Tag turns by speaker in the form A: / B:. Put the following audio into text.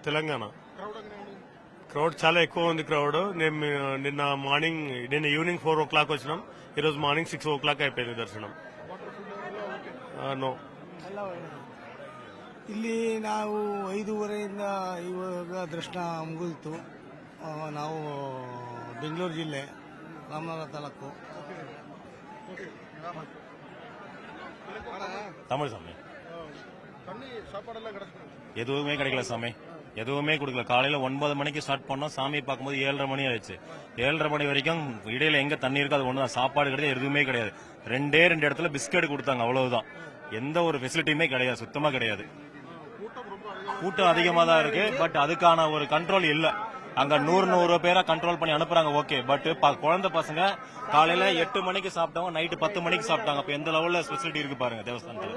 A: Telangana crowd చాలా ఎక్కువ ఉంది. క్రౌడ్ నిన్న మార్నింగ్ ఈవినింగ్ 4 o'clock వచ్చినాం. ఈరోజు మార్నింగ్ 6 o'clock అయిపోయింది ದರ್ಶನ. ನೋ
B: ಇಲ್ಲಿ ನಾವು 5:30ರಿಂದ ಇವಾಗ ದರ್ಶನ ಮುಗಿಲ್ತು. ನಾವು ಬೆಂಗಳೂರು ಜಿಲ್ಲೆ ರಾಮನಗರ ತಾಲೂಕು.
C: தமிழ் சாமி எதுவுமே கிடைக்கல சாமி, எதுவுமே கொடுக்கல. காலையில 9 மணிக்கு ஸ்டார்ட் பண்ணோம், சாமி பார்க்கும்போது 7:30 மணி ஆயிடுச்சு. 7:30 மணி வரைக்கும் இடையில எங்க தண்ணி இருக்கோ அது ஒண்ணுதான், சாப்பாடு கிடையாது, எதுவுமே கிடையாது. 2 இடத்துல பிஸ்கட் கொடுத்தாங்க, அவ்வளவுதான். எந்த ஒரு ஃபெசிலிட்டியுமே கிடையாது, சுத்தமா கிடையாது. கூட்டம் அதிகமா தான் இருக்கு, பட் அதுக்கான ஒரு கண்ட்ரோல் இல்ல. அங்க 100 பேரா கண்ட்ரோல் பண்ணி அனுப்புறாங்க, ஓகே. பட் குழந்தை பசங்க காலையில 8 மணிக்கு சாப்பிட்டவங்க நைட்டு 10 மணிக்கு சாப்பிட்டாங்க. அப்ப எந்த லெவல்ல ஃபெசிலிட்டி இருக்கு பாருங்க தேவஸ்தானத்துல.